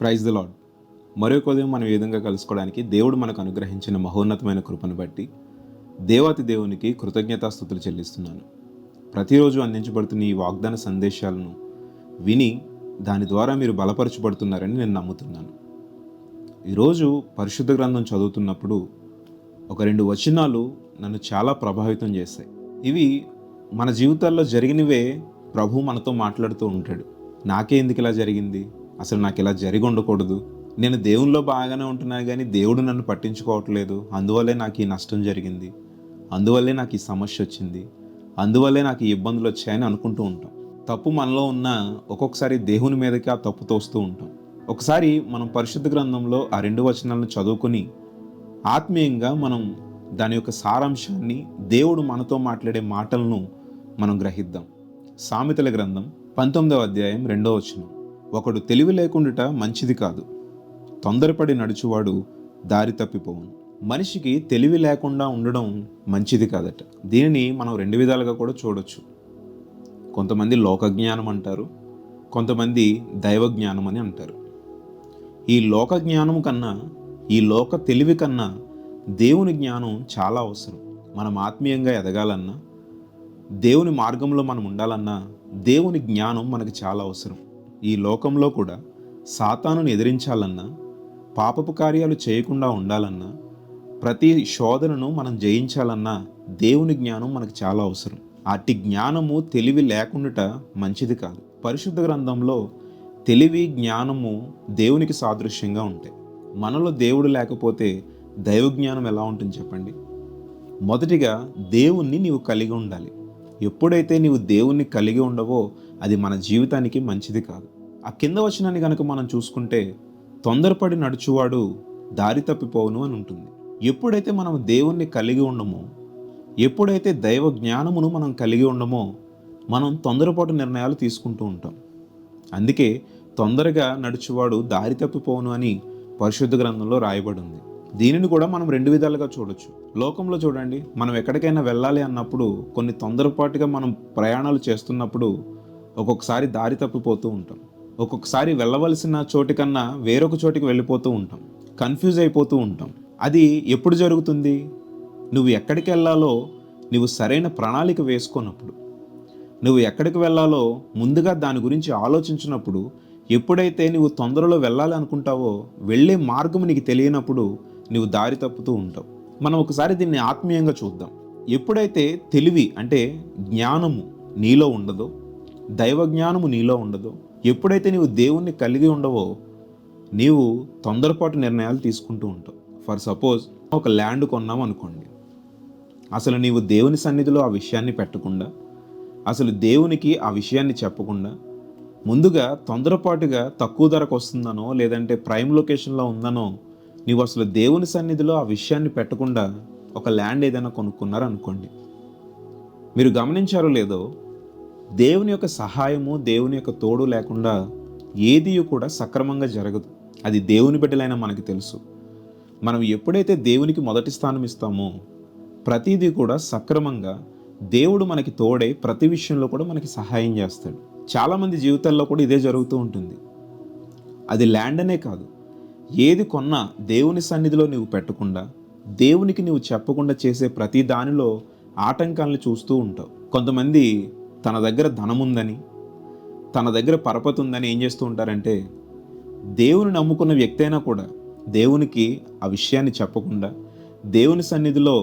Praise the lord. మరొక ఉదయం మనం ఈ విధంగా కలుసుకోవడానికి దేవుడు మనకు అనుగ్రహించిన మహోన్నతమైన కృపను బట్టి దేవాతి దేవునికి కృతజ్ఞతాస్తుతులు చెల్లిస్తున్నాను. ప్రతిరోజు అందించబడుతున్న ఈ వాగ్దాన సందేశాలను విని దాని ద్వారా మీరు బలపరచబడుతున్నారని నేను నమ్ముతున్నాను. ఈరోజు పరిశుద్ధ గ్రంథం చదువుతున్నప్పుడు ఒక 2 వచనాలు నన్ను చాలా ప్రభావితం చేశాయి. ఇవి మన జీవితాల్లో జరిగినవే ప్రభు మనతో మాట్లాడుతూ ఉంటాడు. నాకే ఎందుకు ఇలా జరిగింది, అసలు నాకు ఇలా జరిగి ఉండకూడదు, నేను దేవునిలో బాగానే ఉంటున్నాను కానీ దేవుడు నన్ను పట్టించుకోవట్లేదు, అందువల్లే నాకు ఈ నష్టం జరిగింది, అందువల్లే నాకు ఈ సమస్య వచ్చింది, అందువల్లే నాకు ఈ ఇబ్బందులు వచ్చాయని అనుకుంటూ ఉంటాం. తప్పు మనలో ఉన్న ఒక్కొక్కసారి దేవుని మీదకి ఆ తప్పు తోస్తూ ఉంటాం. ఒకసారి మనం పరిశుద్ధ గ్రంథంలో ఆ 2 వచనాలను చదువుకొని ఆత్మీయంగా మనం దాని యొక్క సారాంశాన్ని, దేవుడు మనతో మాట్లాడే మాటలను మనం గ్రహిద్దాం. సామెతల గ్రంథం 19వ అధ్యాయం 2వ వచనం. ఒకడు తెలివి లేకుండుట మంచిది కాదు, తొందరపడి నడుచువాడు దారి తప్పిపోవును. మనిషికి తెలివి లేకుండా ఉండడం మంచిది కాదట. దీనిని మనం 2 విధాలుగా కూడా చూడొచ్చు. కొంతమంది లోకజ్ఞానం అంటారు, కొంతమంది దైవ జ్ఞానం అని అంటారు. ఈ లోక జ్ఞానం కన్నా, ఈ లోక తెలివి కన్నా దేవుని జ్ఞానం చాలా అవసరం. మనం ఆత్మీయంగా ఎదగాలన్నా, దేవుని మార్గంలో మనం ఉండాలన్నా దేవుని జ్ఞానం మనకి చాలా అవసరం. ఈ లోకంలో కూడా సాతానుని ఎదిరించాలన్నా, పాపపు కార్యాలు చేయకుండా ఉండాలన్నా, ప్రతి శోధనను మనం జయించాలన్నా దేవుని జ్ఞానం మనకు చాలా అవసరం. అట్టి జ్ఞానము తెలివి లేకుండాట మంచిది కాదు. పరిశుద్ధ గ్రంథంలో తెలివి జ్ఞానము దేవునికి సాదృశ్యంగా ఉంటాయి. మనలో దేవుడు లేకపోతే దైవ జ్ఞానం ఎలా ఉంటుంది చెప్పండి? మొదటిగా దేవుణ్ణి నీవు కలిగి ఉండాలి. ఎప్పుడైతే నీవు దేవుణ్ణి కలిగి ఉండవో అది మన జీవితానికి మంచిది కాదు. ఆ కింద వచనాన్ని కనుక మనం చూసుకుంటే, తొందరపడి నడుచువాడు దారి తప్పిపోవును అని ఉంటుంది. ఎప్పుడైతే మనం దేవుణ్ణి కలిగి ఉండమో, ఎప్పుడైతే దైవ జ్ఞానమును మనం కలిగి ఉండమో, మనం తొందరపాటు నిర్ణయాలు తీసుకుంటూ ఉంటాం. అందుకే తొందరగా నడుచువాడు దారి తప్పిపోవును అని పరిశుద్ధ గ్రంథంలో రాయబడి ఉంది. దీనిని కూడా మనం 2 విధాలుగా చూడొచ్చు. లోకంలో చూడండి, మనం ఎక్కడికైనా వెళ్ళాలి అన్నప్పుడు కొన్ని తొందరపాటుగా మనం ప్రయాణాలు చేస్తున్నప్పుడు ఒక్కొక్కసారి దారి తప్పిపోతూ ఉంటాం. ఒక్కొక్కసారి వెళ్ళవలసిన చోటికన్నా వేరొక చోటికి వెళ్ళిపోతూ ఉంటాం, కన్ఫ్యూజ్ అయిపోతూ ఉంటాం. అది ఎప్పుడు జరుగుతుంది? నువ్వు ఎక్కడికి వెళ్ళాలో నువ్వు సరైన ప్రణాళిక వేసుకున్నప్పుడు, నువ్వు ఎక్కడికి వెళ్ళాలో ముందుగా దాని గురించి ఆలోచించినప్పుడు, ఎప్పుడైతే నువ్వు తొందరలో వెళ్ళాలి అనుకుంటావో వెళ్ళే మార్గం నీకు తెలియనప్పుడు నువ్వు దారి తప్పుతూ ఉంటావు. మనం ఒకసారి దీన్ని ఆత్మీయంగా చూద్దాం. ఎప్పుడైతే తెలివి అంటే జ్ఞానము నీలో ఉండదో, దైవ జ్ఞానము నీలో ఉండదో, ఎప్పుడైతే నీవు దేవుణ్ణి కలిగి ఉండవో నీవు తొందరపాటు నిర్ణయాలు తీసుకుంటూ ఉంటావు. ఫర్ సపోజ్ ఒక ల్యాండ్ కొన్నావు అనుకోండి. అసలు నీవు దేవుని సన్నిధిలో ఆ విషయాన్ని పెట్టకుండా, అసలు దేవునికి ఆ విషయాన్ని చెప్పకుండా, ముందుగా తొందరపాటుగా తక్కువ ధరకు వస్తుందనో లేదంటే ప్రైమ్ లొకేషన్లో ఉందనో నీవు అసలు దేవుని సన్నిధిలో ఆ విషయాన్ని పెట్టకుండా ఒక ల్యాండ్ ఏదైనా కొనుక్కున్నారనుకోండి. మీరు గమనించారో లేదో, దేవుని యొక్క సహాయము, దేవుని యొక్క తోడు లేకుండా ఏది కూడా సక్రమంగా జరగదు. అది దేవుని బిడ్డలైన మనకి తెలుసు. మనం ఎప్పుడైతే దేవునికి మొదటి స్థానం ఇస్తామో ప్రతిదీ కూడా సక్రమంగా దేవుడు మనకి తోడై ప్రతి విషయంలో కూడా మనకి సహాయం చేస్తాడు. చాలామంది జీవితాల్లో కూడా ఇదే జరుగుతూ ఉంటుంది. అది ల్యాండ్ అనే కాదు, ఏది కొన్నా దేవుని సన్నిధిలో నువ్వు పెట్టకుండా, దేవునికి నువ్వు చెప్పకుండా చేసే ప్రతి దానిలో ఆటంకాలను చూస్తూ ఉంటావు. కొంతమంది తన దగ్గర ధనం ఉందని, తన దగ్గర పరపతి ఉందని ఏం చేస్తూ ఉంటారంటే, దేవుని నమ్ముకున్న వ్యక్తి అయినా కూడా దేవునికి ఆ విషయాన్ని చెప్పకుండా, దేవుని సన్నిధిలో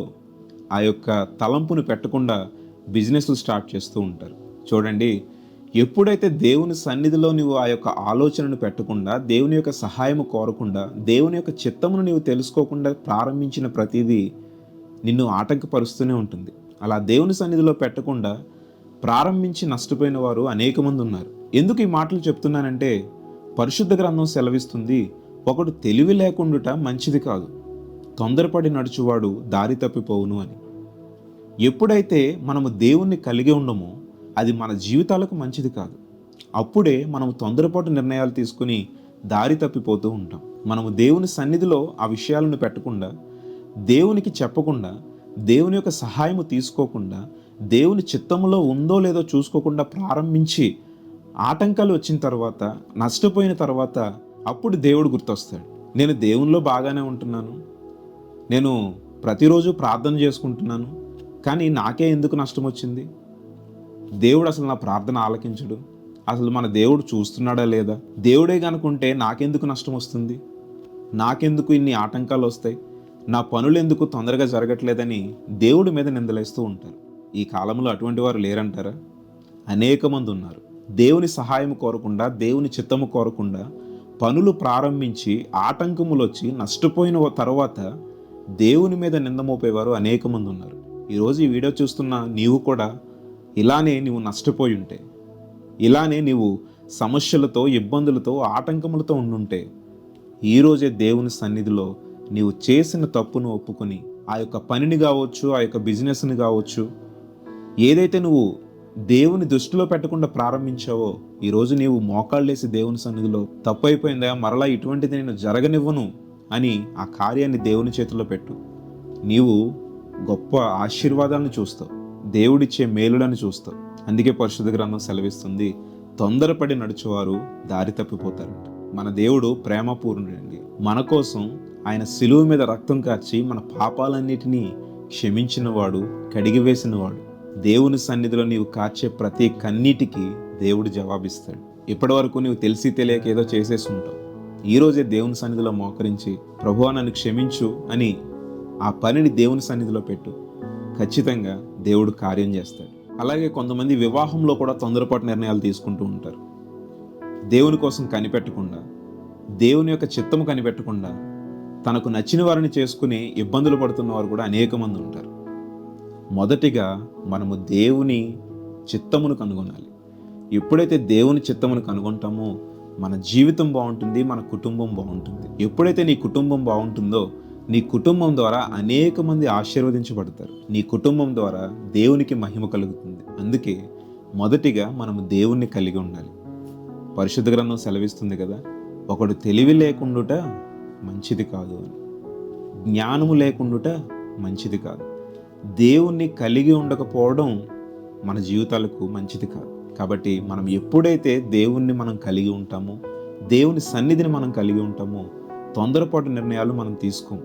ఆ యొక్క తలంపును పెట్టకుండా బిజినెస్లు స్టార్ట్ చేస్తూ ఉంటారు. చూడండి, ఎప్పుడైతే దేవుని సన్నిధిలో నువ్వు ఆ యొక్క ఆలోచనను పెట్టకుండా, దేవుని యొక్క సహాయము కోరకుండా, దేవుని యొక్క చిత్తమును నీవు తెలుసుకోకుండా ప్రారంభించిన ప్రతిదీ నిన్ను ఆటంకపరుస్తూనే ఉంటుంది. అలా దేవుని సన్నిధిలో పెట్టకుండా ప్రారంభించి నష్టపోయిన వారు అనేక మంది ఉన్నారు. ఎందుకు ఈ మాటలు చెప్తున్నానంటే, పరిశుద్ధ గ్రంథం సెలవిస్తుంది, ఒకడు తెలివి లేకుండుట మంచిది కాదు, తొందరపడి నడుచువాడు దారి తప్పిపోవును అని. ఎప్పుడైతే మనము దేవుణ్ణి కలిగి ఉండమో అది మన జీవితాలకు మంచిది కాదు. అప్పుడే మనము తొందరపాటు నిర్ణయాలు తీసుకుని దారి తప్పిపోతూ ఉంటాం. మనము దేవుని సన్నిధిలో ఆ విషయాలను పెట్టకుండా, దేవునికి చెప్పకుండా, దేవుని యొక్క సహాయము తీసుకోకుండా, దేవుని చిత్తములో ఉందో లేదో చూసుకోకుండా ప్రారంభించి ఆటంకాలు వచ్చిన తర్వాత, నష్టపోయిన తర్వాత అప్పుడు దేవుడు గుర్తొస్తాడు. నేను దేవునిలో బాగానే ఉంటున్నాను, నేను ప్రతిరోజు ప్రార్థన చేసుకుంటున్నాను, కానీ నాకే ఎందుకు నష్టం వచ్చింది? దేవుడు అసలు నా ప్రార్థన ఆలకించడు, అసలు మన దేవుడు చూస్తున్నాడా లేదా? దేవుడే కనుకుంటే నాకెందుకు నష్టం వస్తుంది? నాకెందుకు ఇన్ని ఆటంకాలు వస్తాయి? నా పనులు ఎందుకు తొందరగా జరగట్లేదని దేవుడి మీద నిందలేస్తూ ఉంటారు. ఈ కాలంలో అటువంటి వారు లేరంటారా? అనేక మంది ఉన్నారు. దేవుని సహాయం కోరకుండా, దేవుని చిత్తము కోరకుండా పనులు ప్రారంభించి ఆటంకములు వచ్చి నష్టపోయిన తర్వాత దేవుని మీద నింద మోపేవారు అనేక మంది ఉన్నారు. ఈరోజు ఈ వీడియో చూస్తున్న నీవు కూడా ఇలానే నీవు నష్టపోయి ఉంటే, ఇలానే నీవు సమస్యలతో, ఇబ్బందులతో, ఆటంకములతో ఉండుంటే, ఈరోజే దేవుని సన్నిధిలో నీవు చేసిన తప్పును ఒప్పుకొని ఆ యొక్క పనిని కావచ్చు, ఆ యొక్క బిజినెస్ని కావచ్చు, ఏదైతే నువ్వు దేవుని దృష్టిలో పెట్టకుండా ప్రారంభించావో, ఈరోజు నీవు మోకాళ్ళేసి దేవుని సన్నిధిలో తప్పు అయిపోయిందా, మరలా ఇటువంటిది నేను జరగనివ్వను అని ఆ కార్యాన్ని దేవుని చేతిలో పెట్టు. నీవు గొప్ప ఆశీర్వాదాలను చూస్తావు, దేవుడిచ్చే మేలులను చూస్తావు. అందుకే పరిశుద్ధ గ్రంథం సెలవిస్తుంది, తొందరపడి నడుచువారు దారి తప్పిపోతారంట. మన దేవుడు ప్రేమపూర్ణుడండి. మన కోసం ఆయన శిలువ మీద రక్తం కార్చి మన పాపాలన్నిటినీ క్షమించినవాడు, కడిగివేసినవాడు. దేవుని సన్నిధిలో నీవు కార్చే ప్రతి కన్నీటికి దేవుడు జవాబిస్తాడు. ఇప్పటి వరకు నీవు తెలిసి తెలియక ఏదో చేసేసి ఉంటావు. ఈరోజే దేవుని సన్నిధిలో మోకరించి, ప్రభువా నన్ను క్షమించు అని ఆ పనిని దేవుని సన్నిధిలో పెట్టు. ఖచ్చితంగా దేవుడు కార్యం చేస్తాడు. అలాగే కొంతమంది వివాహంలో కూడా తొందరపాటు నిర్ణయాలు తీసుకుంటూ ఉంటారు. దేవుని కోసం కనిపెట్టకుండా, దేవుని యొక్క చిత్తము కనిపెట్టకుండా తనకు నచ్చిన వారిని చేసుకుని ఇబ్బందులు పడుతున్న వారు కూడా అనేక మంది ఉంటారు. మొదటిగా మనము దేవుని చిత్తమును కనుగొనాలి. ఎప్పుడైతే దేవుని చిత్తమును కనుగొంటామో మన జీవితం బాగుంటుంది, మన కుటుంబం బాగుంటుంది. ఎప్పుడైతే నీ కుటుంబం బాగుంటుందో, నీ కుటుంబం ద్వారా అనేక మంది ఆశీర్వదించబడతారు. నీ కుటుంబం ద్వారా దేవునికి మహిమ కలుగుతుంది. అందుకే మొదటిగా మనము దేవుణ్ణి కలిగి ఉండాలి. పరిశుద్ధ గ్రంథం సెలవిస్తుంది కదా, ఒకడు తెలివి లేకుండుట మంచిది కాదు అని, జ్ఞానము లేకుండుట మంచిది కాదు. దేవుణ్ణి కలిగి ఉండకపోవడం మన జీవితాలకు మంచిది కాదు. కాబట్టి మనం ఎప్పుడైతే దేవుణ్ణి మనం కలిగి ఉంటామో, దేవుని సన్నిధిని మనం కలిగి ఉంటామో, తొందరపాటు నిర్ణయాలు మనం తీసుకోము.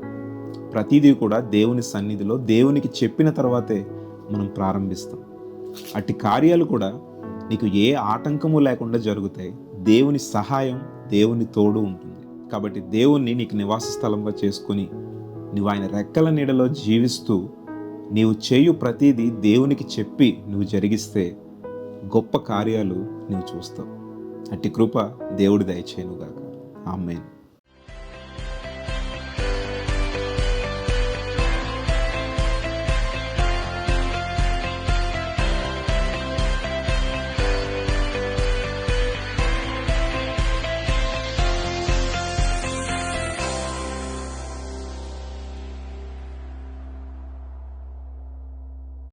ప్రతిదీ కూడా దేవుని సన్నిధిలో దేవునికి చెప్పిన తర్వాతే మనం ప్రారంభిస్తాం. అట్టి కార్యాలు కూడా నీకు ఏ ఆటంకము లేకుండా జరుగుతాయి. దేవుని సహాయం, దేవుని తోడు ఉంటుంది. కాబట్టి దేవుణ్ణి నీకు నివాస స్థలంగా చేసుకొని నువ్వు ఆయన రెక్కల నీడలో జీవిస్తూ నీవు చేయు ప్రతిదీ దేవునికి చెప్పి నువ్వు జరిగిస్తే గొప్ప కార్యాలు నువ్వు చూస్తావు. అట్టి కృప దేవుడి దయచేయునుగాక. ఆమేన్.